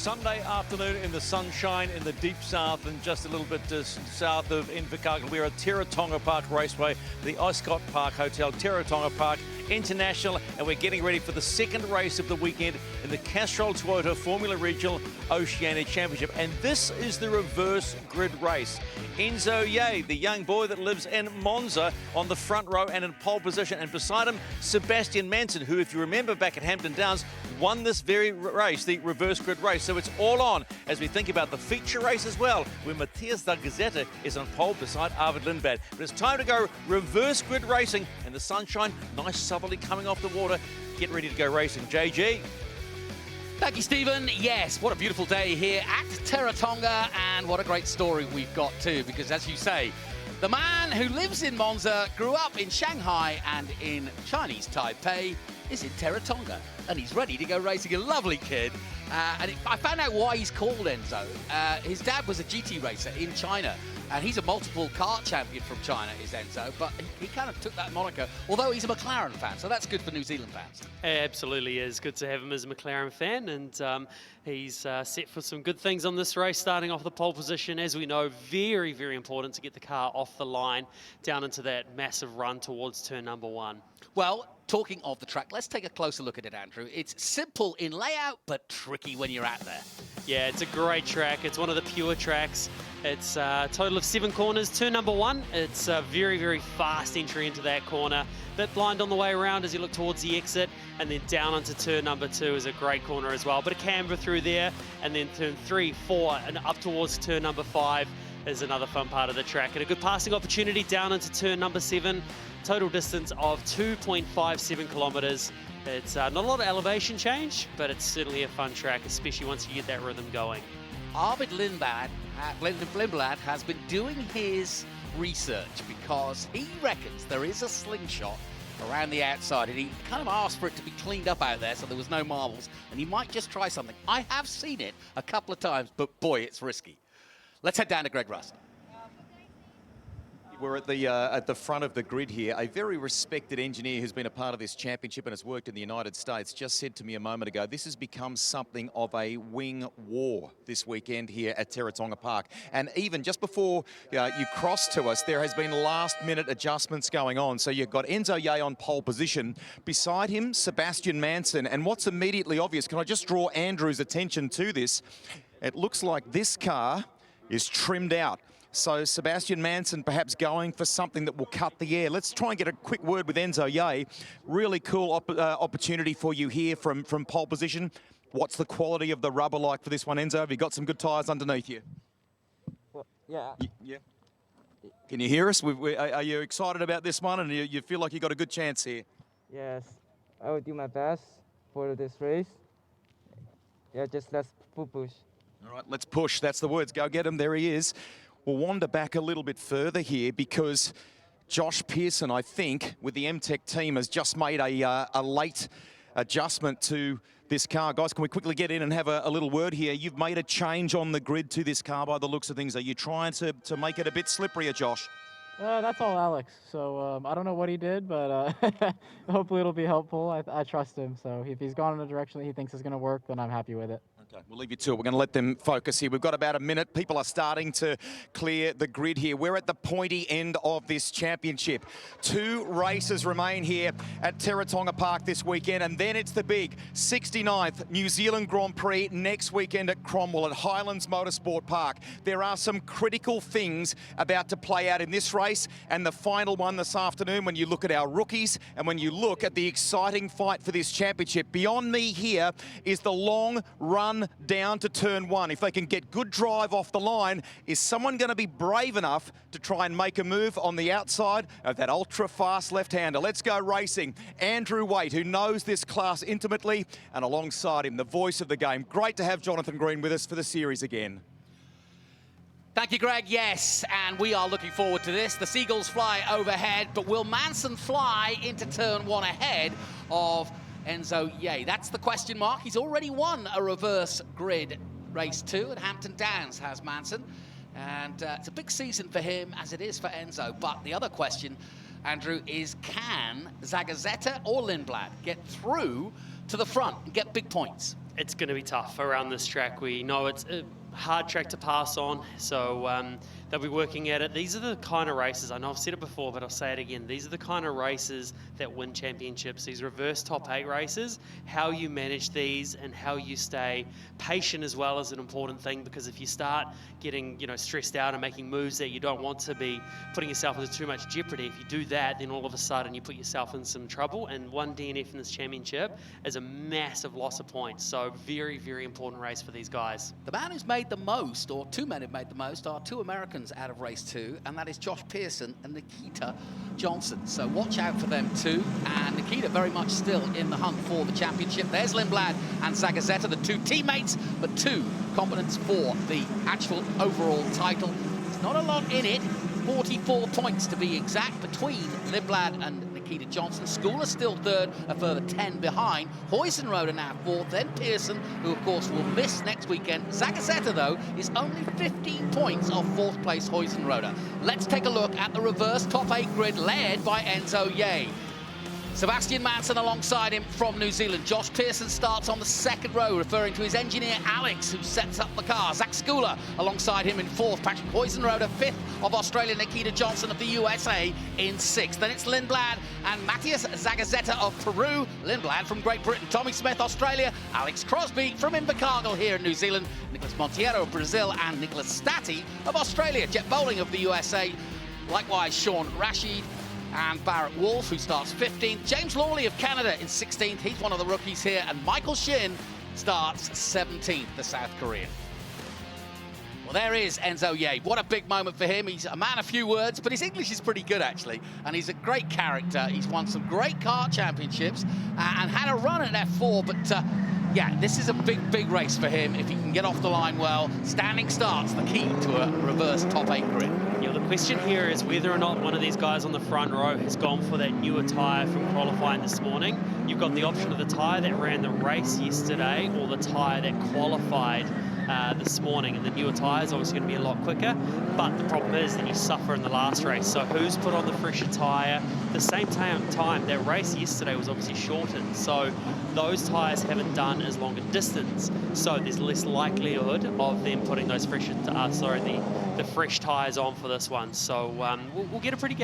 Sunday afternoon in the sunshine in the deep south and just a little bit south of Invercargill. We're at Teretonga Park Raceway, the Oscott Park Hotel, Teretonga Park International, and we're getting ready for the second race of the weekend in the Castrol Toyota Formula Regional Oceania Championship. And this is the reverse grid race. Enzo Ye, the young boy that lives in Monza, on the front row and in pole position. And beside him, Sebastian Manson, who, if you remember back at Hampton Downs, won this very race, the reverse grid race. So it's all on as we think about the feature race as well, where Matthias da Gazzetta is on pole beside Arvid Lindblad. But it's time to go reverse grid racing in the sunshine, nice southerly coming off the water. Get ready to go racing. JG. Thank you, Stephen. Yes, what a beautiful day here at Teretonga, and what a great story we've got too, because as you say, the man who lives in Monza, grew up in Shanghai and in Chinese Taipei, is in Teretonga, and he's ready to go racing. A lovely kid. I found out why he's called Enzo. His dad was a GT racer in China, and he's a multiple kart champion from China, is Enzo, but he kind of took that moniker, although he's a McLaren fan, so that's good for New Zealand fans. It absolutely is. Good to have him as a McLaren fan, and he's set for some good things on this race, starting off the pole position. As we know, very, very important to get the car off the line, down into that massive run towards turn number one. Well, talking of the track, let's take a closer look at it, Andrew. It's simple in layout, but tricky when you're out there. Yeah, it's a great track. It's one of the pure tracks. It's a total of 7 corners. Turn number one, it's a very, very fast entry into that corner. Bit blind on the way around as you look towards the exit, and then down onto turn number 2 is a great corner as well. Bit of camber through there, and then turn 3, 4, and up towards turn number 5 is another fun part of the track. And a good passing opportunity down into turn number 7. Total distance of 2.57 kilometers. It's not a lot of elevation change, but it's certainly a fun track, especially once you get that rhythm going. Arvid Lindblad has been doing his research because he reckons there is a slingshot around the outside, and he kind of asked for it to be cleaned up out there so there was no marbles, and he might just try something. I have seen it a couple of times, but boy, it's risky. Let's head down to Greg Russ. We're at the front of the grid here. A very respected engineer who's been a part of this championship and has worked in the United States just said to me a moment ago, this has become something of a wing war this weekend here at Teretonga Park. And even just before you cross to us, there has been last-minute adjustments going on. So you've got Enzo Ye on pole position. Beside him, Sebastian Manson. And what's immediately obvious, can I just draw Andrew's attention to this? It looks like this car is trimmed out. So Sebastian Manson perhaps going for something that will cut the air. Let's try and get a quick word with Enzo Ye. Really cool opportunity for you here from pole position. What's the quality of the rubber like for this one, Enzo? Have you got some good tyres underneath you? Well, yeah. Yeah. Can you hear us? Are you excited about this one, and you feel like you've got a good chance here? Yes, I will do my best for this race. Yeah, just let's push. All right, let's push. That's the words. Go get him. There he is. We'll wander back a little bit further here because Josh Pearson, I think, with the MTech team, has just made a late adjustment to this car. Guys, can we quickly get in and have a little word here? You've made a change on the grid to this car by the looks of things. Are you trying to make it a bit slipperier, Josh? That's all Alex. So I don't know what he did, but hopefully it'll be helpful. I trust him. So if he's gone in a direction that he thinks is going to work, then I'm happy with it. Okay, we'll leave you to it. We're going to let them focus here. We've got about a minute. People are starting to clear the grid here. We're at the pointy end of this championship. 2 races remain here at Teretonga Park this weekend, and then it's the big 69th New Zealand Grand Prix next weekend at Cromwell at Highlands Motorsport Park. There are some critical things about to play out in this race and the final one this afternoon when you look at our rookies and when you look at the exciting fight for this championship. Beyond me here is the long run down to turn 1. If they can get good drive off the line, is someone going to be brave enough to try and make a move on the outside of that ultra-fast left-hander? Let's go racing. Andrew Waite, who knows this class intimately, and alongside him, the voice of the game. Great to have Jonathan Green with us for the series again. Thank you, Greg. Yes, and we are looking forward to this. The Seagulls fly overhead, but will Manson fly into turn 1 ahead of Enzo Ye? That's the question mark. He's already won a reverse grid race 2 at Hampton Downs, has Manson. And it's a big season for him, as it is for Enzo. But the other question, Andrew, is can Zagazzetta or Lindblad get through to the front and get big points? it's going to be tough around this track. We know it's a hard track to pass on, so they'll be working at it. These are the kind of races, I know I've said it before, but I'll say it again, these are the kind of races that win championships, these reverse top 8 races. How you manage these and how you stay patient as well is an important thing, because if you start getting, you know, stressed out and making moves that you don't want to be putting yourself into too much jeopardy, if you do that, then all of a sudden you put yourself in some trouble, and one DNF in this championship is a massive loss of points. So very, very important race for these guys. The man who's made the most, or two men who've made the most, are two Americans out of race 2, and that is Josh Pearson and Nikita Johnson. So watch out for them too. And Nikita very much still in the hunt for the championship. There's Lindblad and Zagazzetta, the two teammates, but two combatants for the actual overall title. There's not a lot in it. 44 points to be exact between Lindblad and Nikita Johnson. Schooler still third, a further 10 behind. Huizenrode now fourth, then Pearson, who of course will miss next weekend. Zagazzetta, though, is only 15 points off fourth place Huizenrode. Let's take a look at the reverse top 8 grid led by Enzo Ye. Sebastian Manson alongside him from New Zealand. Josh Pearson starts on the second row, referring to his engineer Alex, who sets up the car. Zach Schooler alongside him in fourth. Patrick Huizenrode fifth, of Australia. Nikita Johnson of the USA in sixth. Then it's Lindblad and Matthias Zagazzetta of Peru. Lindblad from Great Britain. Tommy Smith, Australia. Alex Crosby from Invercargill here in New Zealand. Nicholas Monteiro of Brazil and Nicholas Stati of Australia. Jet Bowling of the USA. Likewise, Sean Rashid and Barrett Wolf, who starts 15th. James Lawley of Canada in 16th. He's one of the rookies here. And Michael Shin starts 17th, the South Korean. Well, there is Enzo Ye. What a big moment for him. He's a man of few words, but his English is pretty good, actually. And he's a great character. He's won some great kart championships and had a run at F4, but yeah, this is a big, big race for him if he can get off the line well. Standing start's the key to a reverse top 8 grid. Yeah, the question here is whether or not one of these guys on the front row has gone for that newer tyre from qualifying this morning. You've got the option of the tyre that ran the race yesterday or the tyre that qualified this morning, and the newer tyre is obviously going to be a lot quicker, but the problem is that you suffer in the last race. So who's put on the fresher tyre? The same time, that race yesterday was obviously shortened, so those tyres haven't done as long a distance, so there's less likelihood of them putting those the fresh tyres on for this one. So we'll get a pretty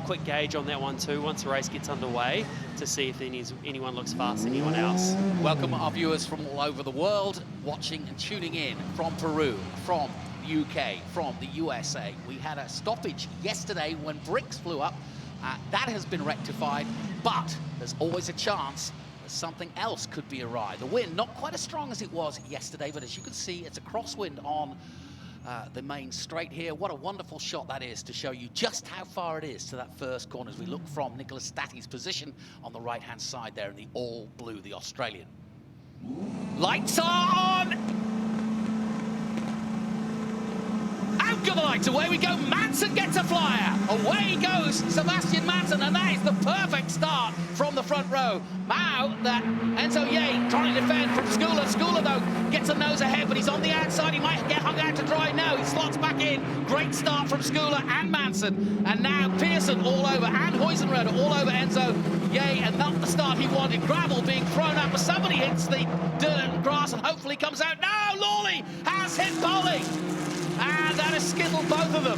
quick gauge on that one too once the race gets underway, to see if anyone looks faster than anyone else. Welcome our viewers from all over the world, watching and tuning in from Peru, from the UK, from the USA. We had a stoppage yesterday when bricks flew up. That has been rectified, but there's always a chance that something else could be awry. The wind, not quite as strong as it was yesterday, but as you can see, it's a crosswind on the main straight here. What a wonderful shot that is to show you just how far it is to that first corner as we look from Nicholas Stati's position on the right-hand side there in the all blue, the Australian. Lights on! Out go the lights, away we go. Manson gets a flyer. Away he goes, Sebastian Manson, and that is the perfect start from the front row. Now that Enzo Ye trying to defend from Schooler. Schooler, though, gets a nose ahead, but he's on the outside. He might get hung out to dry. No, he slots back in. Great start from Schooler and Manson. And now Pearson all over, and Huizenrode all over Enzo Ye, and not the start he wanted. Gravel being thrown up, but somebody hits the dirt and grass and hopefully comes out. No, Lawley has hit Bowling. And that has skittled both of them.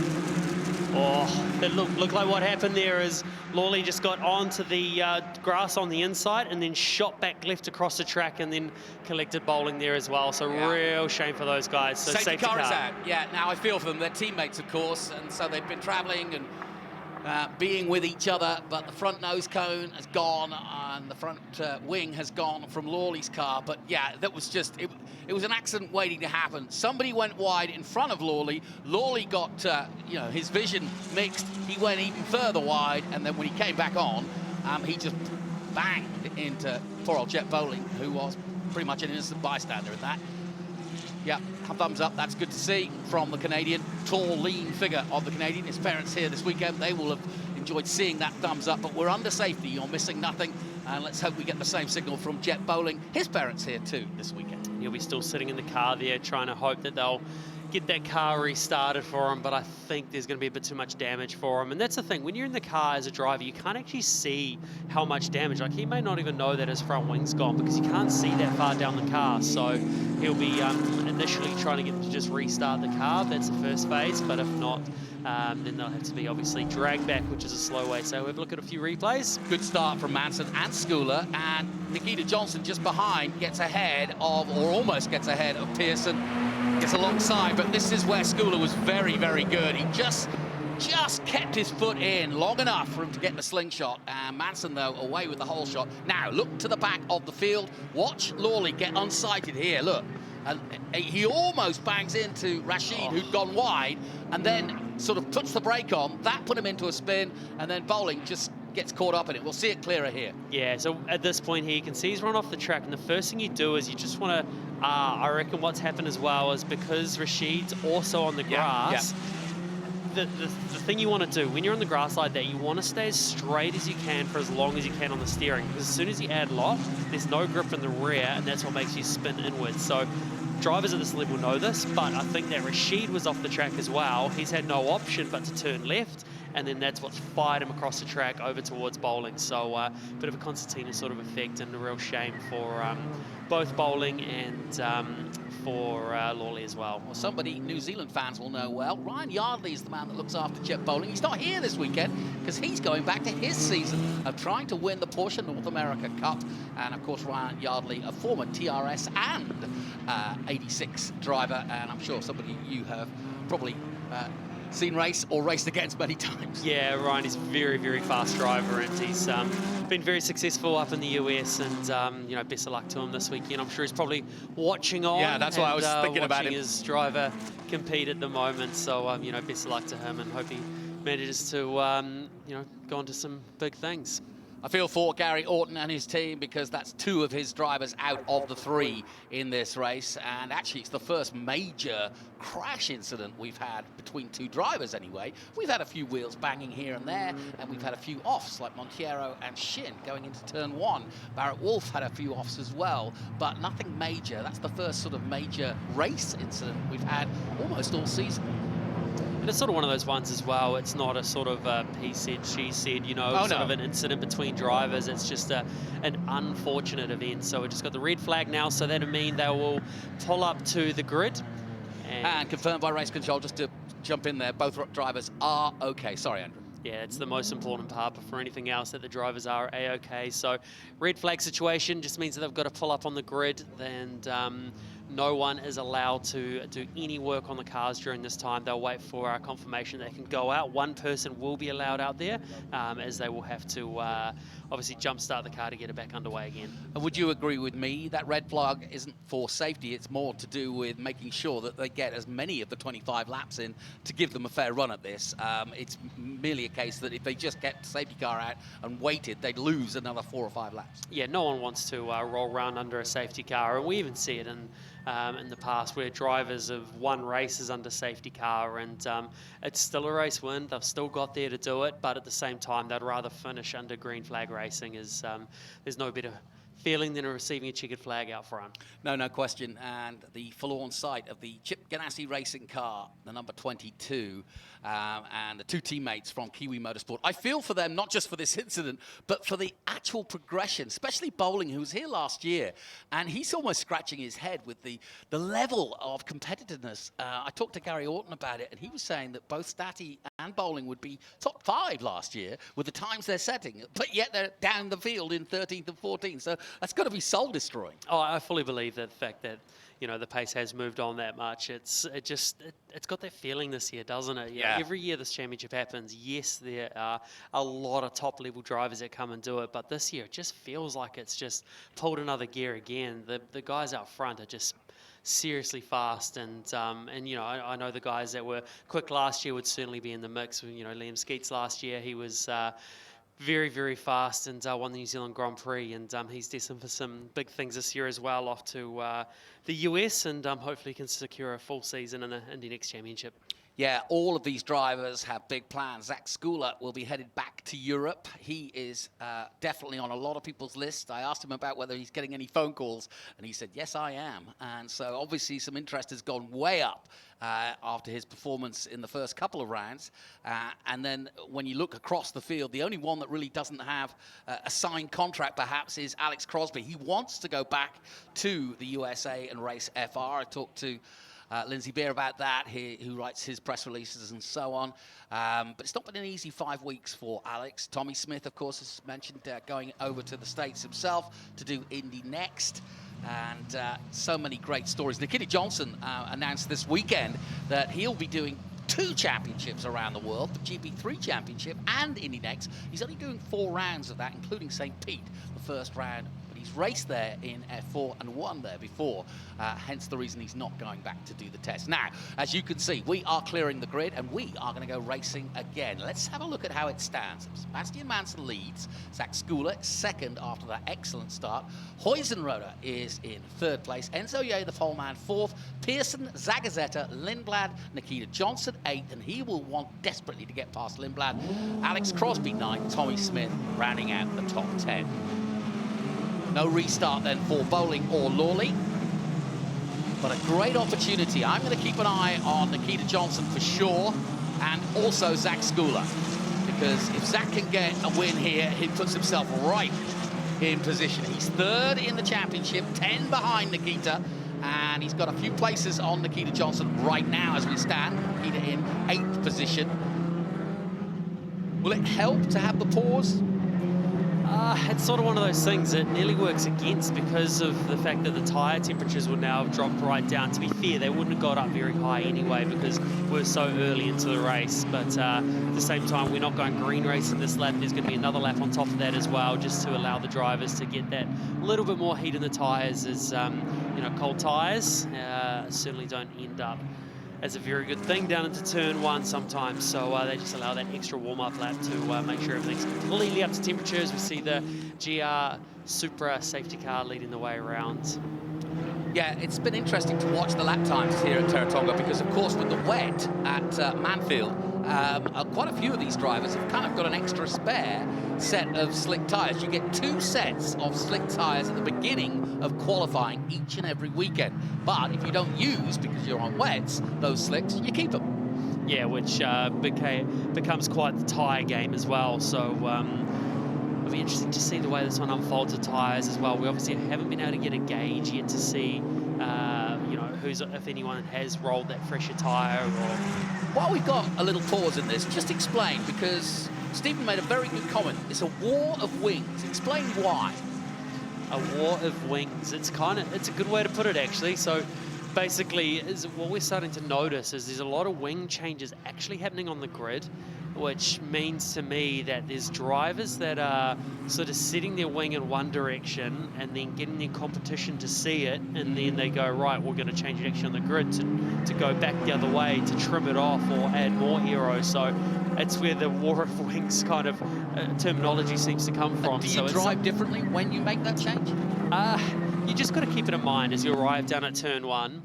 Oh, it looked like what happened there is Lawley just got onto the grass on the inside and then shot back left across the track and then collected Bowling there as well. So yeah, real shame for those guys. So safety car is out. Yeah, now I feel for them. They're teammates, of course, and so they've been travelling and being with each other, but the front nose cone has gone and the front wing has gone from Lawley's car. But yeah, that was just, it was an accident waiting to happen. Somebody went wide in front of Lawley. Lawley got, you know, his vision mixed. He went even further wide, and then when he came back on, he just banged into poor old Jet Bowling, who was pretty much an innocent bystander in that. Yeah, thumbs up, that's good to see from the Canadian. Tall, lean figure of the Canadian. His parents here this weekend, they will have enjoyed seeing that thumbs up, but we're under safety, you're missing nothing. And let's hope we get the same signal from Jet Bowling. His parents here too this weekend. He'll be still sitting in the car there trying to hope that they'll get that car restarted for him, but I think there's going to be a bit too much damage for him. And that's the thing, when you're in the car as a driver, you can't actually see how much damage. Like, he may not even know that his front wing's gone because you can't see that far down the car. So he'll be initially trying to get them to just restart the car. That's the first phase, but if not, then they'll have to be obviously dragged back, which is a slow way. So we'll have a look at a few replays. Good start from Manson and Schooler, and Nikita Johnson just behind gets ahead of, or almost gets ahead of Pearson. Gets alongside, but this is where Schooler was very, very good. He just kept his foot in long enough for him to get the slingshot. And Manson, though, away with the whole shot. Now, look to the back of the field. Watch Lawley get unsighted here, look. And he almost bangs into Rashid, who'd gone wide, and then sort of puts the brake on. That put him into a spin, and then Bowling just gets caught up in it. We'll see it clearer here. Yeah, so at this point here, you can see he's run off the track, and the first thing you do is you just want to, I reckon what's happened as well is because Rashid's also on the grass, the thing you want to do when you're on the grass like that, you want to stay as straight as you can for as long as you can on the steering, because as soon as you add loft, there's no grip in the rear, and that's what makes you spin inwards. So drivers at this level know this, but I think that Rashid was off the track as well. He's had no option but to turn left, and then that's what's fired him across the track over towards Bowling. So bit of a concertina sort of effect, and a real shame for both Bowling and for Lawley as well. Well, somebody New Zealand fans will know well. Ryan Yardley is the man that looks after Jet Bowling. He's not here this weekend because he's going back to his season of trying to win the Porsche North America Cup. And of course, Ryan Yardley, a former TRS and 86 driver, and I'm sure somebody you have probably seen race or raced against many times. Yeah, Ryan is a very, very fast driver, and he's been very successful up in the US, and you know, best of luck to him this weekend. I'm sure he's probably watching on. Yeah, that's what I was thinking about him. His driver compete at the moment, so you know, best of luck to him, and hope he manages to you know, go on to some big things. I feel for Gary Orton and his team because that's two of his drivers out of the three in this race. And actually, it's the first major crash incident we've had between two drivers anyway. We've had a few wheels banging here and there, and we've had a few offs like Monteiro and Shin going into turn one. Barrett Wolf had a few offs as well, but nothing major. That's the first sort of major race incident we've had almost all season. And it's sort of one of those ones as well. It's not a sort of he said, she said, you know, sort of an incident between drivers. It's just an unfortunate event. So we just got the red flag now, so that'll mean they will pull up to the grid. And confirmed by race control, just to jump in there, both drivers are okay. Sorry, Andrew. Yeah, it's the most important part, but for anything else, that the drivers are A-OK. So red flag situation just means that they've got to pull up on the grid, and no one is allowed to do any work on the cars during this time. They'll wait for our confirmation they can go out. One person will be allowed out there, as they will have to obviously jumpstart the car to get it back underway again. And would you agree with me that red flag isn't for safety, it's more to do with making sure that they get as many of the 25 laps in to give them a fair run at this? It's merely a case that if they just kept the safety car out and waited, they'd lose another 4 or 5 laps. Yeah, no one wants to roll around under a safety car, and we even see it in the past where drivers have won races under safety car, and it's still a race win. They've still got there to do it, but at the same time, they'd rather finish under green flag racing. Is there's no better feeling than receiving a checkered flag out front. No question. And the forlorn sight of the Chip Ganassi racing car, the number 22, and the two teammates from Kiwi Motorsport. I feel for them, not just for this incident, but for the actual progression, especially Bowling, who was here last year. And he's almost scratching his head with the level of competitiveness. I talked to Gary Orton about it, and he was saying that both Stati and Bowling would be top 5 last year with the times they're setting, but yet they're down the field in 13th and 14th. So that's got to be soul-destroying. Oh, I fully believe that the fact that, you know, the pace has moved on that much. It's got that feeling this year, doesn't it? Yeah. Every year this championship happens, yes, there are a lot of top-level drivers that come and do it, but this year it just feels like it's just pulled another gear again. The guys out front are just seriously fast, and you know, I know the guys that were quick last year would certainly be in the mix. You know, Liam Skeets last year, he was very, very fast and won the New Zealand Grand Prix, and he's destined for some big things this year as well, off to the US, and hopefully can secure a full season in the Indy Next Championship. Yeah, all of these drivers have big plans. Zach Schooler will be headed back to Europe. He is definitely on a lot of people's list. I asked him about whether he's getting any phone calls, and he said, yes, I am. And so obviously some interest has gone way up after his performance in the first couple of rounds. And then when you look across the field, the only one that really doesn't have a signed contract perhaps is Alex Crosby. He wants to go back to the USA and race FR. I talked to Lindsay Beer about that, who writes his press releases and so on. But it's not been an easy 5 weeks for Alex. Tommy Smith, of course, has mentioned going over to the States himself to do Indy next. And so many great stories. Nikita Johnson announced this weekend that he'll be doing 2 championships around the world, the GP3 championship and Indy next. He's only doing 4 rounds of that, including St. Pete, the first round. He's raced there in F4 and won there before, hence the reason he's not going back to do the test. Now, as you can see, we are clearing the grid and we are going to go racing again. Let's have a look at how it stands. Sebastian Manson leads, Zach Schooler second after that excellent start. Huizenroda is in 3rd place, Enzo Ye, the pole man, 4th, Pearson, Zagazzetta, Lindblad, Nikita Johnson 8th, and he will want desperately to get past Lindblad. Alex Crosby 9th, Tommy Smith rounding out the top 10. No restart then for Bowling or Lawley, but a great opportunity. I'm going to keep an eye on Nikita Johnson for sure, and also Zach Schooler, because if Zach can get a win here, he puts himself right in position. He's 3rd in the championship, 10 behind Nikita, and he's got a few places on Nikita Johnson right now as we stand. Nikita in 8th position. Will it help to have the pause? It's sort of one of those things that nearly works against, because of the fact that the tyre temperatures will now have dropped right down. To be fair, they wouldn't have got up very high anyway because we're so early into the race. But at the same time, we're not going green racing this lap. There's going to be another lap on top of that as well, just to allow the drivers to get that little bit more heat in the tyres, as you know, cold tyres certainly don't end up as a very good thing down into turn 1 sometimes. So they just allow that extra warm-up lap to make sure everything's completely up to temperatures. We see the GR Supra safety car leading the way around. Yeah, it's been interesting to watch the lap times here at Teretonga, because of course with the wet at Manfield, quite a few of these drivers have kind of got an extra spare set of slick tyres. You get 2 sets of slick tyres at the beginning of qualifying each and every weekend. But if you don't use, because you're on wets, those slicks, you keep them. Yeah, which becomes quite the tyre game as well. So it'll be interesting to see the way this one unfolds with tyres as well. We obviously haven't been able to get a gauge yet to see you know, if anyone has rolled that fresher tyre. Or while we've got a little pause in this, just explain, because Stephen made a very good comment. It's a war of wings. Explain why. A war of wings. It's a good way to put it, actually. So basically, what we're starting to notice is there's a lot of wing changes actually happening on the grid, which means to me that there's drivers that are sort of setting their wing in one direction and then getting their competition to see it, and then they go, right, we're going to change it actually on the grid to go back the other way to trim it off or add more aero. So it's where the war of wings kind of terminology seems to come from. Do you drive differently when you make that change? You just got to keep it in mind as you arrive down at turn 1.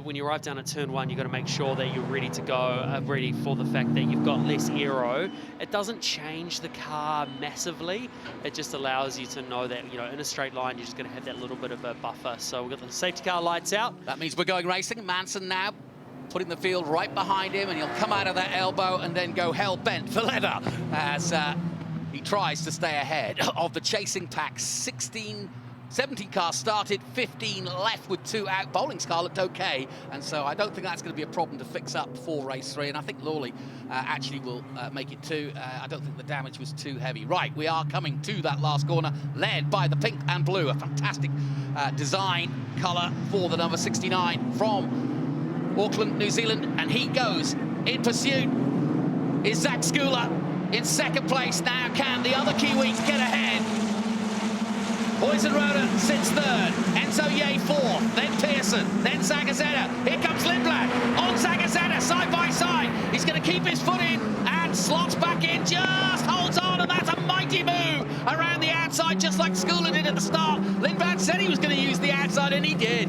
When you arrive down at turn 1, you've got to make sure that you're ready to go, ready for the fact that you've got less aero. It doesn't change the car massively. It just allows you to know that, you know, in a straight line, you're just going to have that little bit of a buffer. So we've got the safety car lights out. That means we're going racing. Manson now putting the field right behind him, and he'll come out of that elbow and then go hell-bent for leather as he tries to stay ahead of the chasing pack. 17 cars started, 15 left with 2 out. Bowling's car looked okay, and so I don't think that's going to be a problem to fix up for race 3, and I think Lawley actually will make it too. I don't think the damage was too heavy. Right, we are coming to that last corner, led by the pink and blue, a fantastic design colour for the number 69 from Auckland, New Zealand, and he goes in pursuit. Is Zach Schooler in 2nd place now? Can the other Kiwis get ahead? Huizenroda sits 3rd, Enzo Ye 4th, then Pearson, then Zagazzetta. Here comes Lindblad on Zagazzetta, side by side. He's going to keep his foot in and slots back in, just holds on, and that's a mighty move around the outside, just like Schooler did at the start. Lindblad said he was going to use the outside, and he did.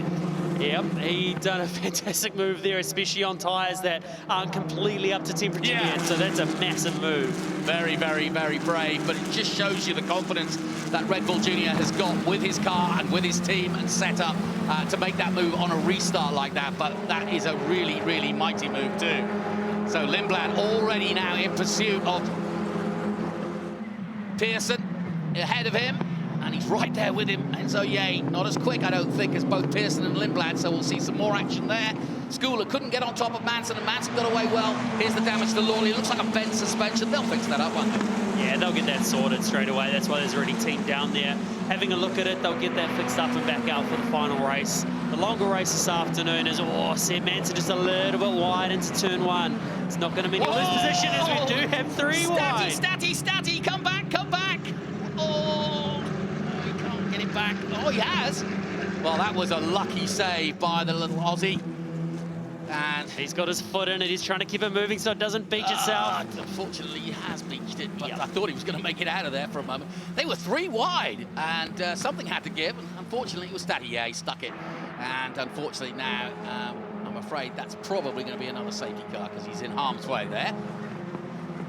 Yep, he done a fantastic move there, especially on tyres that aren't completely up to temperature yet, so that's a massive move. Very, very, very brave, but it just shows you the confidence that Red Bull Junior has got with his car and with his team and set up to make that move on a restart like that, but that is a really, really mighty move too. So Lindblad already now in pursuit of Pearson, ahead of him, and he's right there with him. Enzo Ye, not as quick, I don't think, as both Pearson and Lindblad, so we'll see some more action there. Schooler couldn't get on top of Manson, and Manson got away well. Here's the damage to Lawley. It looks like a bent suspension. They'll fix that up, won't they? Yeah, they'll get that sorted straight away. That's why there's already a team down there having a look at it. They'll get that fixed up and back out for the final race. The longer race this afternoon is, Sam Manson just a little bit wide into turn 1. It's not going to mean he'll lose position, as we do have 3 wide. Statty, come back. Oh, he can't get it back. Oh, he has. Well, that was a lucky save by the little Aussie. And he's got his foot in it. He's trying to keep it moving so it doesn't beach itself. Unfortunately, he has beached it, but I thought he was going to make it out of there for a moment. They were 3 wide, and something had to give. And unfortunately, it was Statty. Yeah, he stuck it. And unfortunately now, I'm afraid that's probably going to be another safety car because he's in harm's way there.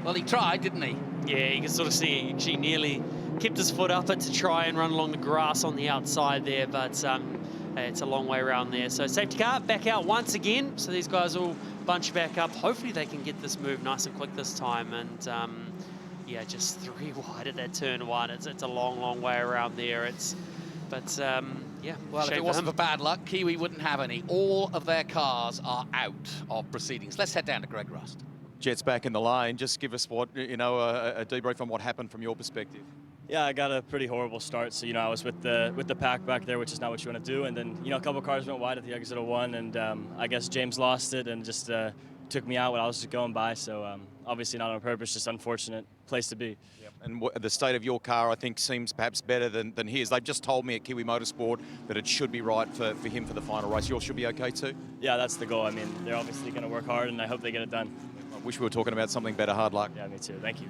Well, he tried, didn't he? Yeah, you can sort of see he actually nearly kept his foot up it to try and run along the grass on the outside there, but it's a long way around there. So safety car back out once again. So these guys all bunch back up. Hopefully they can get this move nice and quick this time. And yeah, just 3 wide at that turn 1. It's a long way around there. Yeah. Well, if it wasn't for bad luck, Kiwi wouldn't have any. All of their cars are out of proceedings. Let's head down to Greg Rust. Jets back in the lane. Just give us what, a debrief on what happened from your perspective. Yeah, I got a pretty horrible start. So, I was with the pack back there, which is not what you want to do. And then, a couple cars went wide at the exit of 1, and I guess James lost it and just took me out when I was just going by. So, obviously not on purpose, just unfortunate place to be. Yep. And the state of your car, I think, seems perhaps better than his. They've just told me at Kiwi Motorsport that it should be right for him for the final race. Yours should be okay too? Yeah, that's the goal. I mean, they're obviously going to work hard, and I hope they get it done. I wish we were talking about something better. Hard luck. Yeah, me too. Thank you.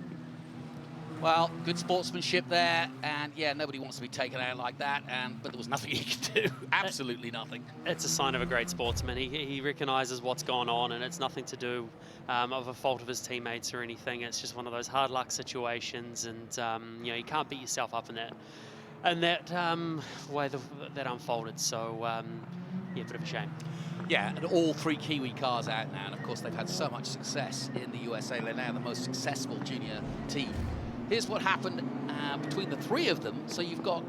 Well, good sportsmanship there, and yeah, nobody wants to be taken out like that, but there was nothing he could do, absolutely nothing. It's a sign of a great sportsman. He recognises what's gone on, and it's nothing to do of a fault of his teammates or anything. It's just one of those hard luck situations, and you can't beat yourself up in that way that unfolded. So yeah, a bit of a shame. Yeah, and all 3 Kiwi cars out now, and of course they've had so much success in the USA. They're now the most successful junior team. Here's what happened between the 3 of them. So you've got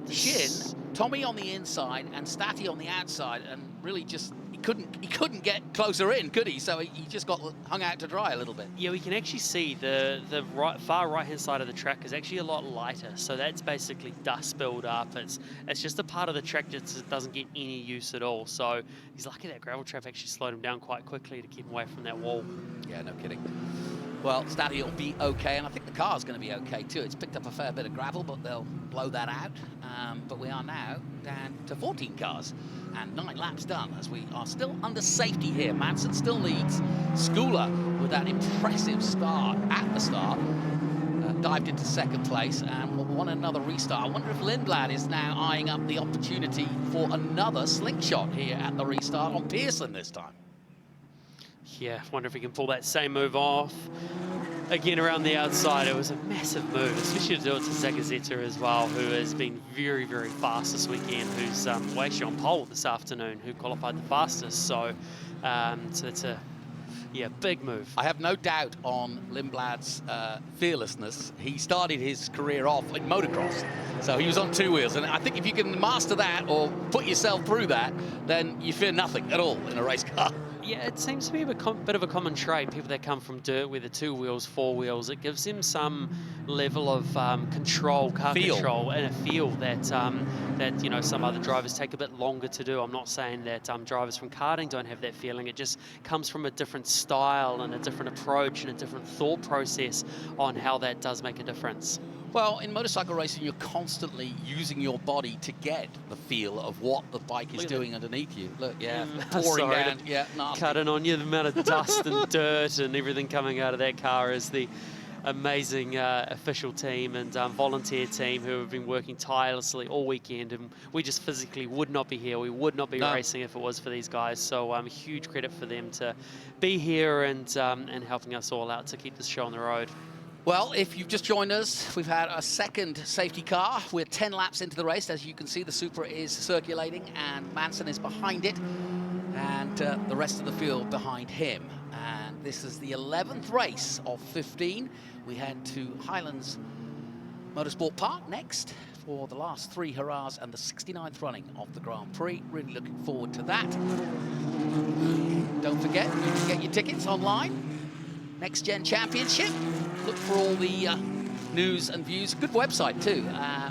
Shin, Tommy on the inside, and Statty on the outside, and really just he couldn't get closer in, could he? So he just got hung out to dry a little bit. Yeah, we can actually see the far right-hand side of the track is actually a lot lighter. So that's basically dust build up. It's just a part of the track that doesn't get any use at all. So he's lucky that gravel trap actually slowed him down quite quickly to keep him away from that wall. Yeah, no kidding. Well, Statty will be okay, and I think the car's going to be okay too. It's picked up a fair bit of gravel, but they'll blow that out. But we are now down to 14 cars and 9 laps done, as we are still under safety here. Manson still leads. Schooler, with that impressive start at the start, dived into 2nd place and won another restart. I wonder if Lindblad is now eyeing up the opportunity for another slingshot here at the restart on Pearson this time. Yeah, wonder if he can pull that same move off. Again, around the outside, it was a massive move, especially to do it to Zagazeta as well, who has been very, very fast this weekend, who's actually on pole this afternoon, who qualified the fastest. So it's a big move. I have no doubt on Lindblad's fearlessness. He started his career off in motocross, so he was on 2 wheels. And I think if you can master that or put yourself through that, then you fear nothing at all in a race car. Yeah, it seems to be a bit of a common trait. People that come from dirt, whether 2 wheels, 4 wheels, it gives them some level of car control, and a feel that some other drivers take a bit longer to do. I'm not saying that drivers from karting don't have that feeling. It just comes from a different style and a different approach and a different thought process on how that does make a difference. Well, in motorcycle racing, you're constantly using your body to get the feel of what the bike is doing underneath you. Look, yeah, pouring down. Yeah, nasty. Cutting on you, the amount of dust and dirt and everything coming out of that car as the amazing official team and volunteer team who have been working tirelessly all weekend, and we just physically would not be here. We would not be racing if it was for these guys. So huge credit for them to be here and helping us all out to keep this show on the road. Well, if you've just joined us, we've had a second safety car. We're 10 laps into the race. As you can see, the Supra is circulating and Manson is behind it, and the rest of the field behind him. And this is the 11th race of 15. We head to Highlands Motorsport Park next for the last 3 hurrahs and the 69th running of the Grand Prix. Really looking forward to that. Don't forget, you can get your tickets online. Next Gen Championship. Look for all the news and views. Good website too.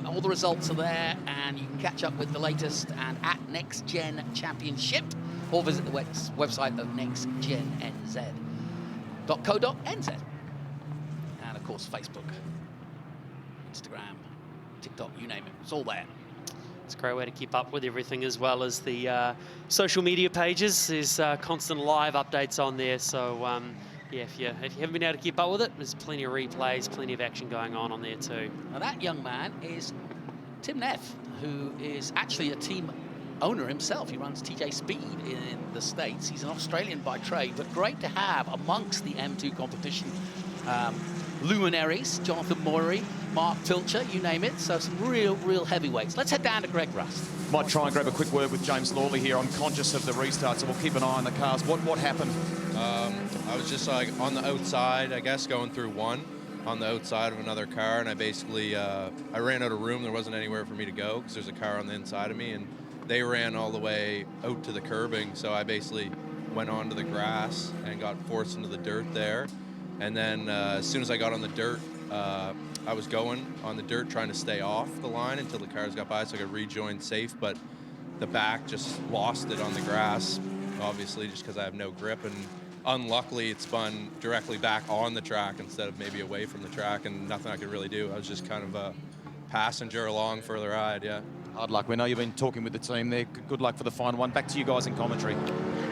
All the results are there, and you can catch up with the latest and at Next Gen Championship, or visit the website of nextgennz.co.nz. And of course, Facebook, Instagram, TikTok, you name it. It's all there. It's a great way to keep up with everything, as well as the social media pages. There's constant live updates on there. So yeah, if you haven't been able to keep up with it, there's plenty of replays, plenty of action going on there too. Now that young man is Tim Neff, who is actually a team owner himself. He runs TJ Speed in the States. He's an Australian by trade, but great to have amongst the M2 competition luminaries, Jonathan Moiry, Mark Pilcher, you name it. So some real heavyweights. Let's head down to Greg Rust. Might try and grab a quick word with James Lawley here. I'm conscious of the restart, so we'll keep an eye on the cars. What happened? I was just like on the outside, I guess, going through one on the outside of another car, and I basically I ran out of room. There wasn't anywhere for me to go because there's a car on the inside of me, and they ran all the way out to the curbing. So I basically went onto the grass and got forced into the dirt there. And then as soon as I got on the dirt, I was going on the dirt trying to stay off the line until the cars got by so I could rejoin safe, but the back just lost it on the grass, obviously, just because I have no grip. And unluckily, it spun directly back on the track instead of maybe away from the track, and nothing I could really do. I was just kind of a passenger along for the ride, yeah. Hard luck. We know you've been talking with the team there. Good luck for the final one. Back to you guys in commentary.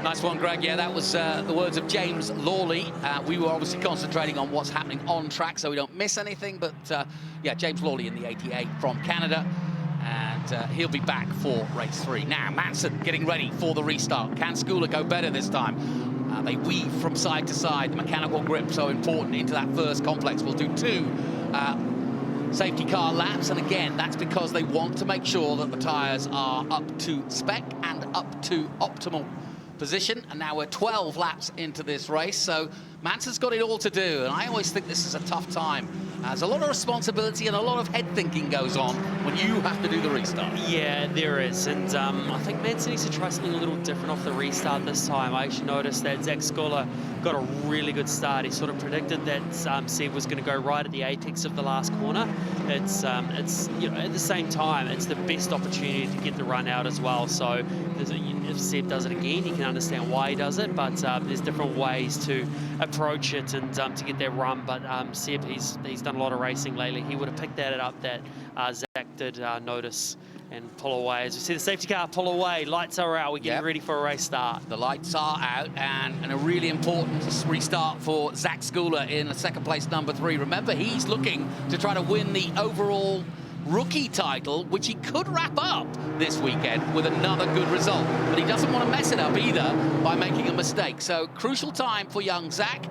Nice one, Greg. Yeah, that was the words of James Lawley. We were obviously concentrating on what's happening on track so we don't miss anything. But, yeah, James Lawley in the 88 from Canada. And he'll be back for race 3. Now, Manson getting ready for the restart. Can Skula go better this time? They weave from side to side. The mechanical grip so important into that first complex. We'll do 2 safety car laps, and again, that's because they want to make sure that the tyres are up to spec and up to optimal position. And now we're 12 laps into this race, so Manson's got it all to do, and I always think this is a tough time. There's a lot of responsibility and a lot of head thinking goes on when you have to do the restart. Yeah, there is, and I think Manson needs to try something a little different off the restart this time. I actually noticed that Zach Skula got a really good start. He sort of predicted that Seb was going to go right at the apex of the last corner. It's you know, at the same time, it's the best opportunity to get the run out as well. So if Seb does it again, you can understand why he does it, but there's different ways to approach it and to get that run. But Seb, he's done a lot of racing lately. He would have picked that up that Zach did notice and pull away. As you see the safety car pull away, lights are out, we're getting ready for a race start. The lights are out, and a really important restart for Zach Skula in a second place number 3. Remember, he's looking to try to win the overall rookie title, which he could wrap up this weekend with another good result. But he doesn't want to mess it up either by making a mistake. So crucial time for young Zach.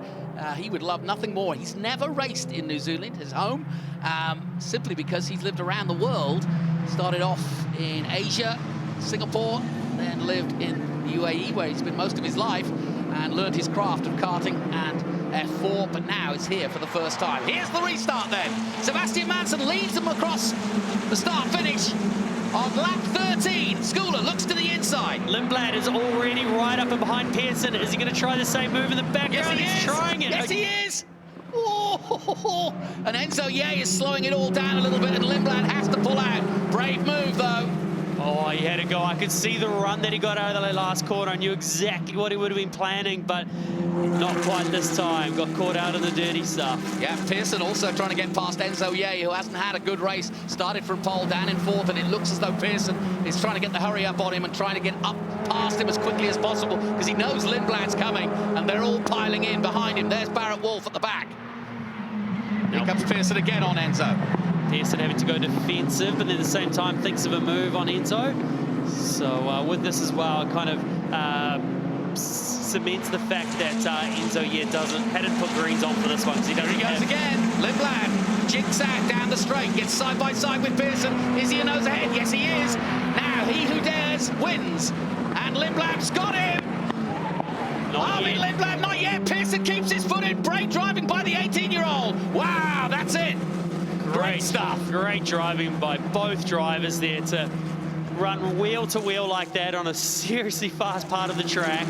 He would love nothing more. He's never raced in New Zealand, his home, simply because he's lived around the world. Started off in Asia, Singapore, then lived in the UAE, where he's been most of his life, and learned his craft of karting and F4, but now is here for the first time. Here's the restart then. Sebastian Manson leads them across the start-finish on lap 13. Skula looks to the inside. Lindblad is already right up and behind Pearson. Is he going to try the same move in the background? Yes, he's trying it. Yes, he is. Oh, and Enzo Ye is slowing it all down a little bit, and Lindblad has to pull out. Brave move, though. Oh, he had to go. I could see the run that he got out of the last corner. I knew exactly what he would have been planning, but not quite this time. Got caught out in the dirty stuff. Yeah, Pearson also trying to get past Enzo Ye, who hasn't had a good race. Started from pole, down in 4th, and it looks as though Pearson is trying to get the hurry up on him and trying to get up past him as quickly as possible, because he knows Lindblad's coming, and they're all piling in behind him. There's Barrett Wolf at the back. Here comes Pearson again on Enzo. Pearson having to go defensive, but at the same time thinks of a move on Enzo. So with this as well, kind of cements the fact that Enzo hadn't put greens on for this one. Here he goes again. Lindblad jigs out down the straight, gets side by side with Pearson. Is he a nose ahead? Yes, he is. Now he who dares wins, and Lindblad's got him. Arvin Lindblad, not yet. Pearson keeps his foot in. Brake driving by the 18-year-old. Wow, that's it. Great stuff. Great driving by both drivers there to run wheel to wheel like that on a seriously fast part of the track.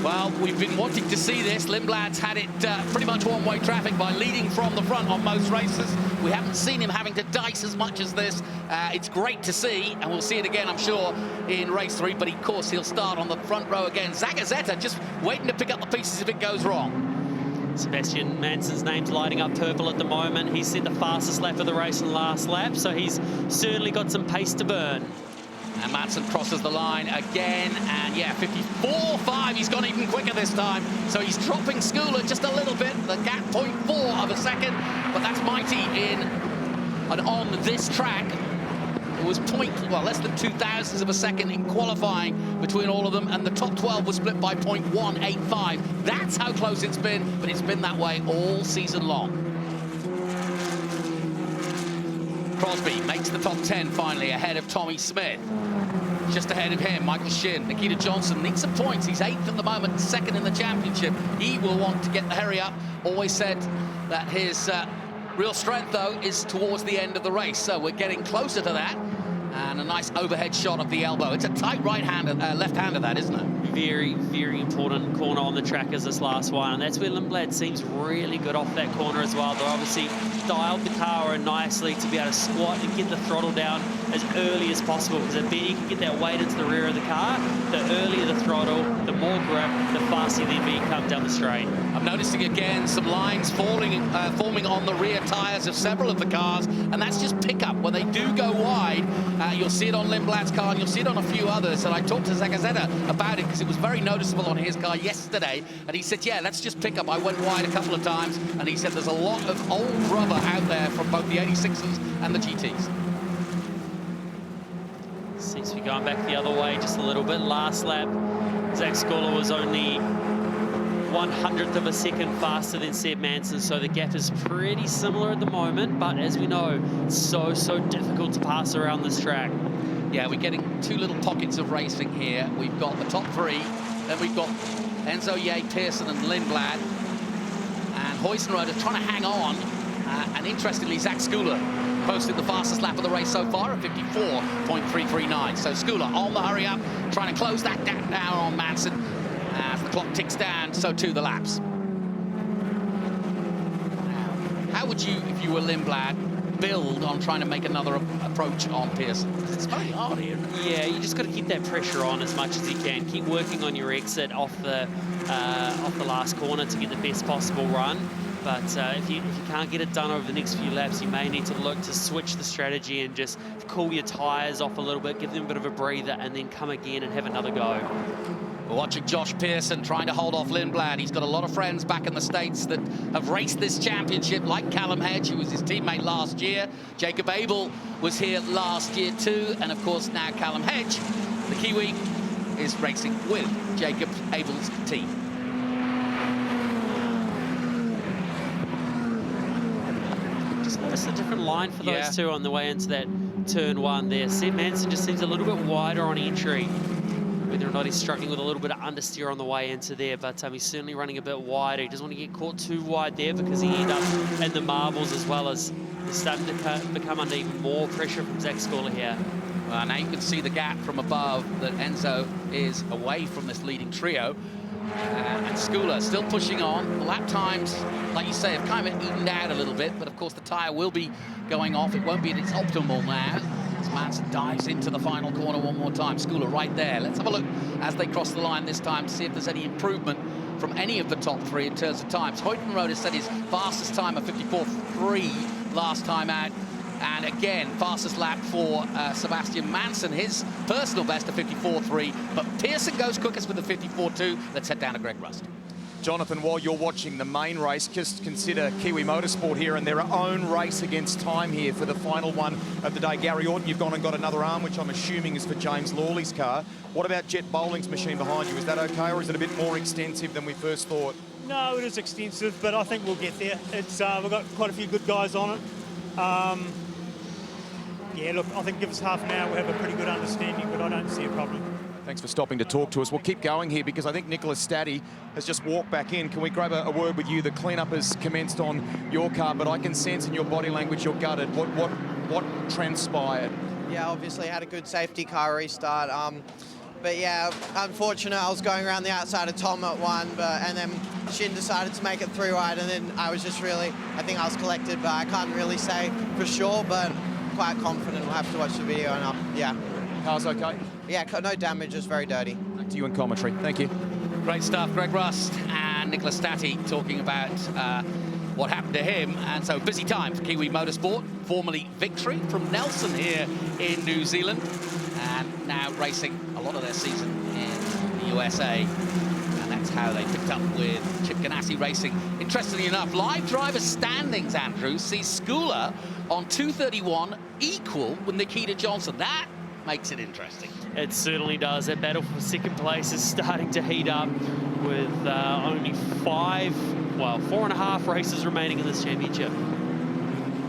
Well, we've been wanting to see this. Lindblad's had it pretty much one-way traffic by leading from the front on most races. We haven't seen him having to dice as much as this. It's great to see, and we'll see it again, I'm sure, in race 3. But of course, he'll start on the front row again. Zagazeta just waiting to pick up the pieces if it goes wrong. Sebastian Manson's name's lighting up purple at the moment. He set the fastest lap of the race in the last lap, so he's certainly got some pace to burn. And Manson crosses the line again, and yeah, 54.5. He's gone even quicker this time, so he's dropping Skula just a little bit. The gap 0.4 of a second, but that's mighty in and on this track. It was less than 0.02 of a second in qualifying between all of them, and the top 12 was split by 0.185. That's how close it's been, but it's been that way all season long. Crosby makes the top 10 finally, ahead of Tommy Smith. Just ahead of him, Michael Shin. Nikita Johnson needs some points. He's 8th at the moment, 2nd in the championship. He will want to get the hurry up. Always said that his real strength, though, is towards the end of the race. So we're getting closer to that. And a nice overhead shot of the elbow. It's a tight left-hander, that, isn't it? Very, very important corner on the track is this last one. And that's where Lindblad seems really good off that corner as well. They're obviously dialed the car in nicely to be able to squat and get the throttle down as early as possible, because the better you can get that weight into the rear of the car, the earlier the throttle, the more grip, the faster you then come down the straight. I'm noticing again some lines forming on the rear tyres of several of the cars, and that's just pickup. When they do go wide, you'll see it on Lindblad's car, and you'll see it on a few others. And I talked to Zagazeta about it because it was very noticeable on his car yesterday, and he said, yeah, that's just pickup. I went wide a couple of times, and he said there's a lot of old rubber out there from both the 86s and the GTs. Seems to be going back the other way just a little bit. Last lap, Zach Skula was only 1/100th of a second faster than Seb Manson, so the gap is pretty similar at the moment, but as we know, it's so difficult to pass around this track. Yeah, we're getting two little pockets of racing here. We've got the top 3, then we've got Enzo, Ye, Pearson and Lindblad, and Huizenrode are trying to hang on, and interestingly, Zach Skula posted the fastest lap of the race so far at 54.339. So Skula on the hurry up, trying to close that gap down on Manson. As the clock ticks down, so too the laps. Now, how would you, if you were Lindblad, build on trying to make another approach on Pearson? It's very hard here, isn't it? Yeah, you just got to keep that pressure on as much as you can. Keep working on your exit off the last corner to get the best possible run. But if you can't get it done over the next few laps, you may need to look to switch the strategy and just cool your tyres off a little bit, give them a bit of a breather, and then come again and have another go. We're watching Josh Pearson trying to hold off Lindblad. He's got a lot of friends back in the States that have raced this championship, like Callum Hedge, who was his teammate last year. Jacob Abel was here last year too. And of course, now Callum Hedge, the Kiwi, is racing with Jacob Abel's team. Just a different line for those two on the way into that turn 1 there. Seb Manson just seems a little bit wider on entry. Whether or not he's struggling with a little bit of understeer on the way into there, but he's certainly running a bit wider. He doesn't want to get caught too wide there because he ends up in the marbles, as well as he's starting to become under even more pressure from Zach Skula here. Well, now you can see the gap from above that Enzo is away from this leading trio. And Skula still pushing on. The lap times, like you say, have kind of evened out a little bit, but of course the tyre will be going off. It won't be at its optimal now. As Manson dives into the final corner one more time. Skula right there. Let's have a look as they cross the line this time to see if there's any improvement from any of the top 3 in terms of times. Huizenrode has set his fastest time of 54.3 last time out. And again, fastest lap for Sebastian Manson, his personal best of 54.3. But Pearson goes quickest with the 54.2. Let's head down to Greg Rust. Jonathan, while you're watching the main race, just consider Kiwi Motorsport here and their own race against time here for the final one of the day. Gary Orton, you've gone and got another arm, which I'm assuming is for James Lawley's car. What about Jet Bowling's machine behind you? Is that okay, or is it a bit more extensive than we first thought? No, it is extensive, but I think we'll get there. It's we've got quite a few good guys on it. Yeah, look, I think give us half an hour, we'll have a pretty good understanding, but I don't see a problem. Thanks for stopping to talk to us. We'll keep going here because I think Nicholas Staddy has just walked back in. Can we grab a word with you? The cleanup has commenced on your car, but I can sense in your body language you're gutted. What transpired? Yeah, obviously had a good safety car restart. But yeah, unfortunate. I was going around the outside of Tom at one, and then Shin decided to make it through right, and then I was just really, I think I was collected, but I can't really say for sure, but quite confident. We'll have to watch the video, and yeah. Car's okay? Yeah, no damage, just very dirty. Back to you in commentary. Thank you. Great stuff, Greg Rust and Nicholas Stati talking about what happened to him. And so busy time for Kiwi Motorsport, formerly Victory from Nelson here in New Zealand, and now racing a lot of their season in the USA. And that's how they picked up with Chip Ganassi Racing. Interestingly enough, live driver standings, Andrew, sees Schooler on 231 equal with Nikita Johnson. That makes it interesting. It certainly does. That battle for second place is starting to heat up with only 4.5 races remaining in this championship.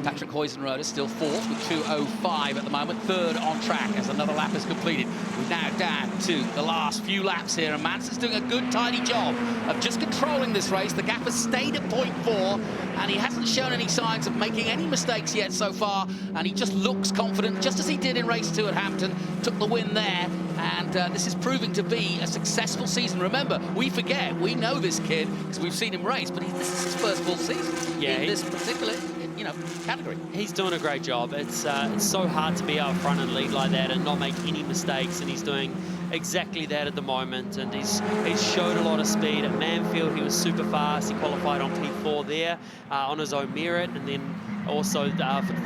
Patrick Huizenrode is still fourth with 2:05 at the moment, third on track as another lap is completed. We're now down to the last few laps here, and Manson's doing a good, tidy job of just controlling this race. The gap has stayed at 0.4, and he hasn't shown any signs of making any mistakes yet so far, and he just looks confident, just as he did in race 2 at Hampton, took the win there, and this is proving to be a successful season. Remember, we forget, we know this kid because we've seen him race, but this is his first full season in this particular category. He's doing a great job. It's so hard to be out front and lead like that and not make any mistakes, and he's doing exactly that at the moment, and he's showed a lot of speed. At Manfield, he was super fast. He qualified on P4 there on his own merit, and then also for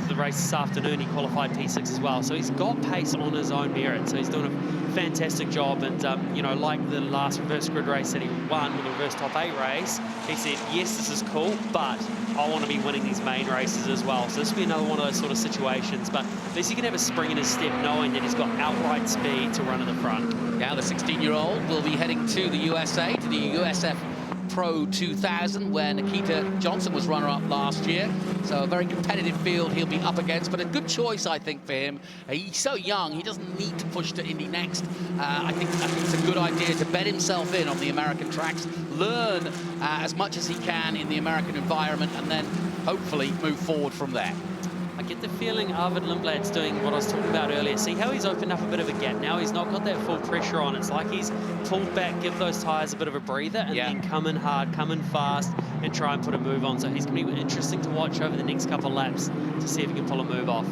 the race this afternoon, he qualified P6 as well. So he's got pace on his own merit, so he's doing a fantastic job. And like the last reverse grid race that he won, with the reverse top 8 race, he said, yes, this is cool, but I want to be winning these main races as well. So this will be another one of those sort of situations, but at least he can have a spring in his step knowing that he's got outright speed to run in the front. Now the 16-year-old will be heading to the USA, to the USF Pro 2000, where Nikita Johnson was runner-up last year. So a very competitive field he'll be up against, but a good choice, I think, for him. He's so young, he doesn't need to push to Indy Next. I think it's a good idea to bet himself in on the American tracks, learn as much as he can in the American environment, and then hopefully move forward from there. I get the feeling Arvid Lindblad's doing what I was talking about earlier. See how he's opened up a bit of a gap now? He's not got that full pressure on. It's like he's pulled back, give those tyres a bit of a breather, and then come in hard, come in fast, and try and put a move on. So he's going to be interesting to watch over the next couple of laps to see if he can pull a move off.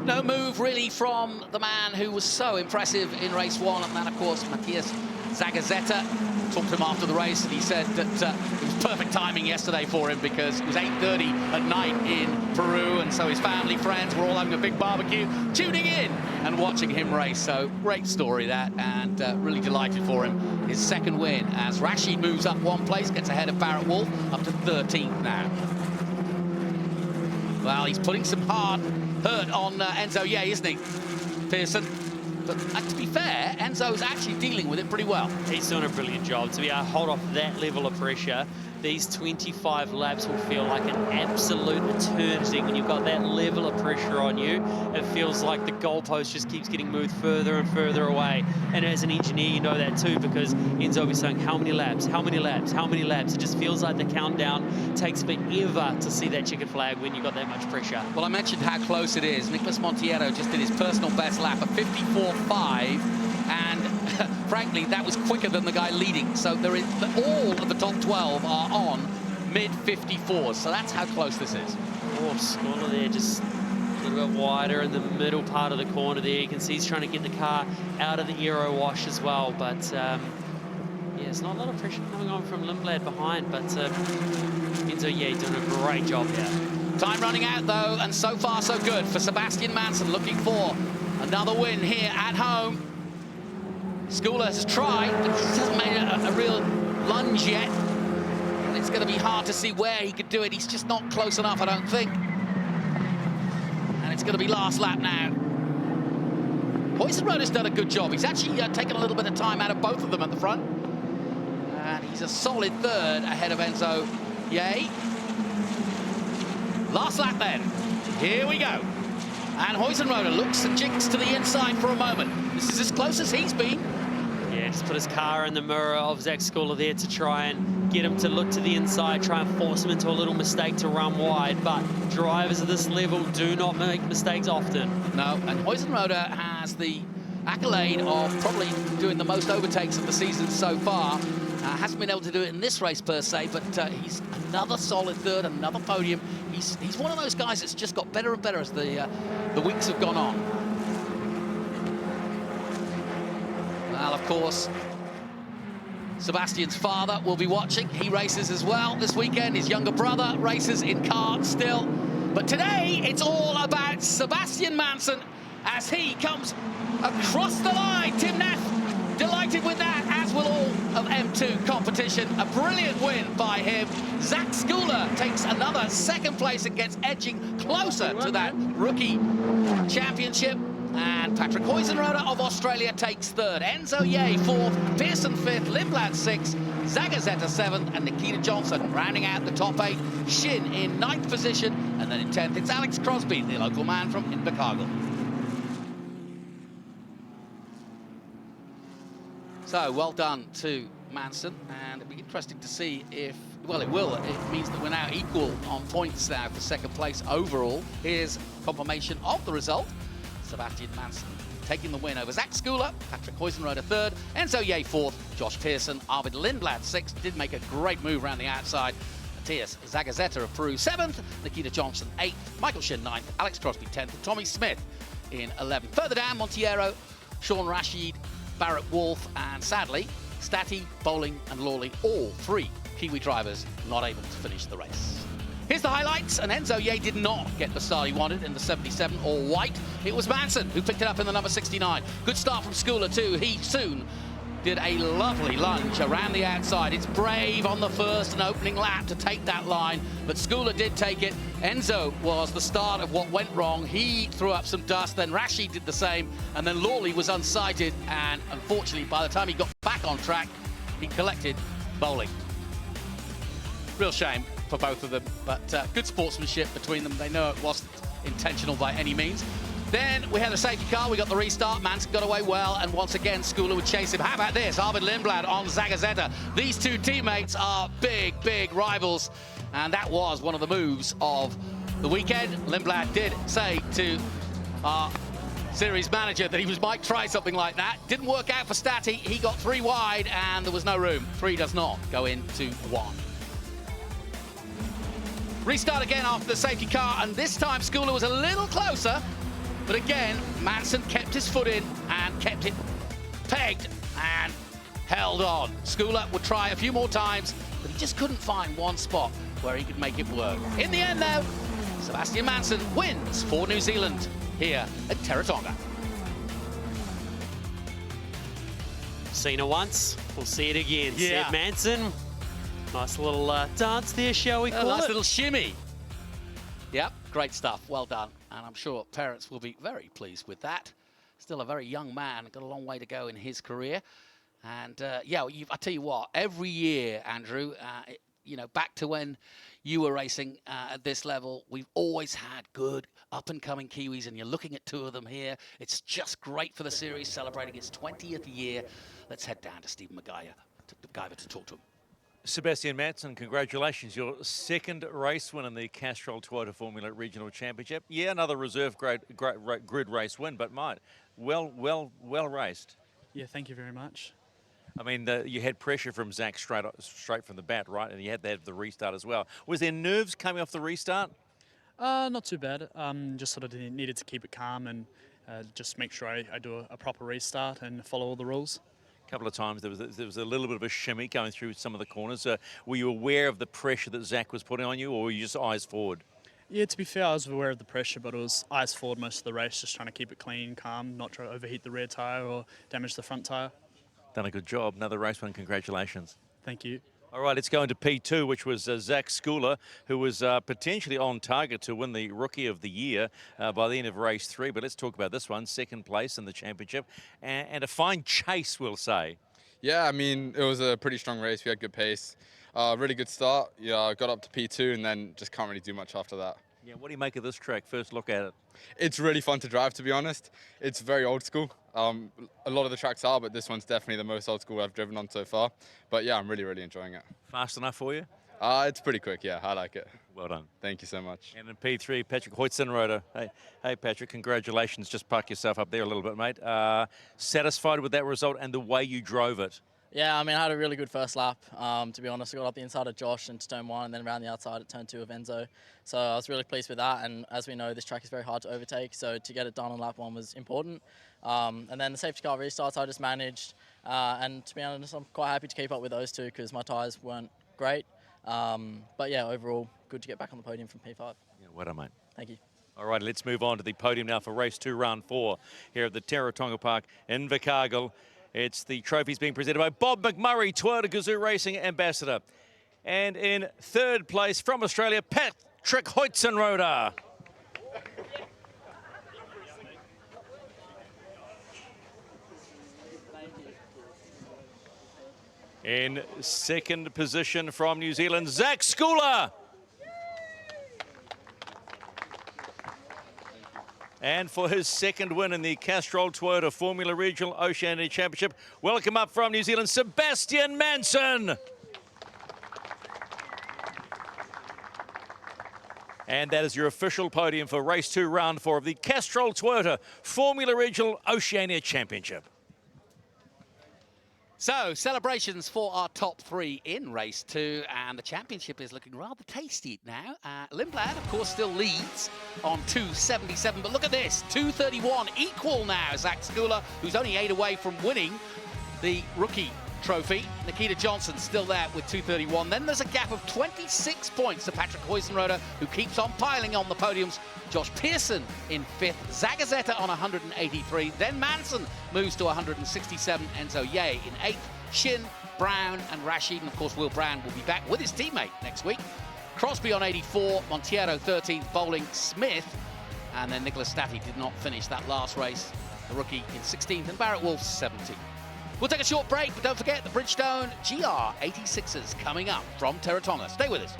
No move, really, from the man who was so impressive in race 1, and then, of course, Matthias Zagazeta. Talked to him after the race, and he said that it was perfect timing yesterday for him because it was 8:30 at night in Peru, and so his family, friends were all having a big barbecue, tuning in and watching him race. So great story that, and really delighted for him. His second win as Rashid moves up one place, gets ahead of Barrett Wolf, up to 13th now. Well, he's putting some hurt on Enzo Ye, isn't he, Pearson? But to be fair, Enzo's actually dealing with it pretty well. He's doing a brilliant job. To be able to hold off that level of pressure, these 25 laps will feel like an absolute eternity. When you've got that level of pressure on you, it feels like the goalpost just keeps getting moved further and further away. And as an engineer, you know that too, because Enzo will be saying, how many laps, how many laps, how many laps? It just feels like the countdown takes forever to see that checkered flag when you've got that much pressure. Well, I mentioned how close it is. Nicholas Montiero just did his personal best lap, a 54.5, and frankly, that was quicker than the guy leading. So all of the top 12 are on mid-54s, so that's how close this is. Oh, Schooler there, just a little bit wider in the middle part of the corner there. You can see he's trying to get the car out of the aero wash as well, but yeah, it's not a lot of pressure coming on from Lindblad behind, but Enzo Ye doing a great job here. Time running out, though, and so far so good for Sebastian Manson, looking for another win here at home. Schooler has tried, but he hasn't made a real lunge yet. it's going to be hard to see where he could do it. He's just not close enough, I don't think. And it's going to be last lap now. Hoysen-Roeder's done a good job. He's actually taken a little bit of time out of both of them at the front. And he's a solid third ahead of Enzo Ye. Last lap then. Here we go. And Hoysen-Roeder looks and jinks to the inside for a moment. This is as close as he's been. Yeah, just put his car in the mirror of Zach Schooler there to try and get him to look to the inside, try and force him into a little mistake to run wide. But drivers at this level do not make mistakes often. No, and Hoysen-Roeder has the accolade of probably doing the most overtakes of the season so far. Hasn't been able to do it in this race per se, but he's another solid third, another podium. He's one of those guys that's just got better and better as the weeks have gone on. Well, of course, Sebastian's father will be watching. He races as well this weekend. His younger brother races in karts still. But today, it's all about Sebastian Manson as he comes across the line. Tim Neff delighted with that, as will all of M2 competition. A brilliant win by him. Zach Schooler takes another second place and gets edging closer to that rookie championship. And Patrick Hoysen-Roeder of Australia takes third. Enzo Ye fourth, Pearson fifth, Lindblad sixth, Zagazeta seventh, and Nikita Johnson rounding out the top eight. Shin in ninth position, and then in 10th, it's Alex Crosby, the local man from Invercargill. So, well done to Manson, and it'll be interesting to see if, well, it will. It means that we're now equal on points now for second place overall. Here's confirmation of the result. Sebastian Manson taking the win over Zach Schooler, Patrick Hoysen-Roeder third, Enzo Ye fourth, Josh Pearson, Arvid Lindblad sixth, did make a great move around the outside. Matthias Zagazeta of Peru seventh, Nikita Johnson eighth, Michael Shin ninth, Alex Crosby 10th, and Tommy Smith in 11th. Further down, Monteiro, Sean Rashid, Barrett Wolf, and sadly, Stati, Bowling, and Lawley, all three Kiwi drivers not able to finish the race. Here's the highlights, and Enzo Ye did not get the start he wanted in the 77 all white. It was Manson who picked it up in the number 69. Good start from Schooler too. He soon did a lovely lunge around the outside. It's brave on the first and opening lap to take that line, but Schooler did take it. Enzo was the start of what went wrong. He threw up some dust, then Rashid did the same, and then Lawley was unsighted, and unfortunately, by the time he got back on track, he collected Bowling. Real shame for both of them, but good sportsmanship between them. They know it wasn't intentional by any means. Then we had a safety car, we got the restart, Manson got away well, and once again Schooler would chase him. How about this, Arvid Lindblad on Zagazeta. These two teammates are big, big rivals, and that was one of the moves of the weekend. Lindblad did say to our series manager that he might try something like that. Didn't work out for Stati, he got 3 wide, and there was no room. 3 does not go into 1. Restart again after the safety car, and this time Schooler was a little closer, but again, Manson kept his foot in and kept it pegged and held on. Schooler would try a few more times, but he just couldn't find one spot where he could make it work. In the end, though, Sebastian Manson wins for New Zealand here at Teretonga. Seen it once, we'll see it again. Yeah. Seb Manson. Nice little dance there, shall we call it? A nice little shimmy. Yep, great stuff. Well done. And I'm sure parents will be very pleased with that. Still a very young man, got a long way to go in his career. And yeah, I tell you what, every year, Andrew, you know, back to when you were racing at this level, we've always had good up-and-coming Kiwis, and you're looking at 2 of them here. It's just great for the series, celebrating its 20th year. Let's head down to Stephen McGyver to talk to him. Sebastian Manson, congratulations. Your second race win in the Castrol Toyota Formula Regional Championship. Yeah, another reserve grid race win, but mate, well raced. Yeah, thank you very much. I mean, you had pressure from Zach straight from the bat, right? And you had to have the restart as well. Was there nerves coming off the restart? Not too bad. Just sort of needed to keep it calm and just make sure I do a proper restart and follow all the rules. Couple of times there was a little bit of a shimmy going through some of the corners. Were you aware of the pressure that Zach was putting on you, or were you just eyes forward? Yeah, to be fair, I was aware of the pressure, but it was eyes forward most of the race, just trying to keep it clean, calm, not try to overheat the rear tyre or damage the front tyre. Done a good job. Another race win, congratulations. Thank you. All right, let's go into P2, which was Zach Schooler, who was potentially on target to win the Rookie of the Year by the end of race 3. But let's talk about this one, second place in the championship, and a fine chase, we'll say. Yeah, I mean, it was a pretty strong race. We had good pace, really good start. Yeah, got up to P2 and then just can't really do much after that. Yeah, what do you make of this track? First look at it. It's really fun to drive, to be honest. It's very old school. A lot of the tracks are, but this one's definitely the most old school I've driven on so far. But yeah, I'm really, really enjoying it. Fast enough for you? It's pretty quick, yeah. I like it. Well done. Thank you so much. And in P3, Patrick Hoytzenroder. Hey, Patrick, congratulations. Just park yourself up there a little bit, mate. Satisfied with that result and the way you drove it? Yeah, I mean, I had a really good first lap. To be honest, I got up the inside of Josh into turn 1 and then around the outside at turn 2 of Enzo. So I was really pleased with that. And as we know, this track is very hard to overtake. So to get it done on lap 1 was important. And then the safety car restarts I just managed. And to be honest, I'm quite happy to keep up with those two because my tyres weren't great. But yeah, overall, good to get back on the podium from P5. Yeah, well done, mate. Thank you. All right, let's move on to the podium now for race 2, round 4 here at the Teretonga Park in Invercargill. It's the trophies being presented by Bob McMurray, Toyota GAZOO Racing Ambassador. And in third place from Australia, Patrick Hoytzenroder. In second position from New Zealand, Zach Schooler. And for his second win in the Castrol Toyota Formula Regional Oceania Championship, welcome up from New Zealand, Sebastian Manson. And that is your official podium for race 2, round 4 of the Castrol Toyota Formula Regional Oceania Championship. So, celebrations for our top 3 in race 2, and the championship is looking rather tasty now. Lindblad, of course, still leads on 277, but look at this, 231, equal now. Zach Schooler, who's only 8 away from winning the rookie trophy. Nikita Johnson still there with 231. Then there's a gap of 26 points to Patrick Hoytzenroder, who keeps on piling on the podiums. Josh Pearson in 5th, Zagazeta on 183. Then Manson moves to 167. Enzo Ye in 8th. Shin, Brown and Rashid. And of course, Will Brown will be back with his teammate next week. Crosby on 84. Monteiro 13th. Bowling Smith. And then Nicholas Statti did not finish that last race. The rookie in 16th. And Barrett Wolf 17th. We'll take a short break, but don't forget the Bridgestone GR86s coming up from Teretonga. Stay with us.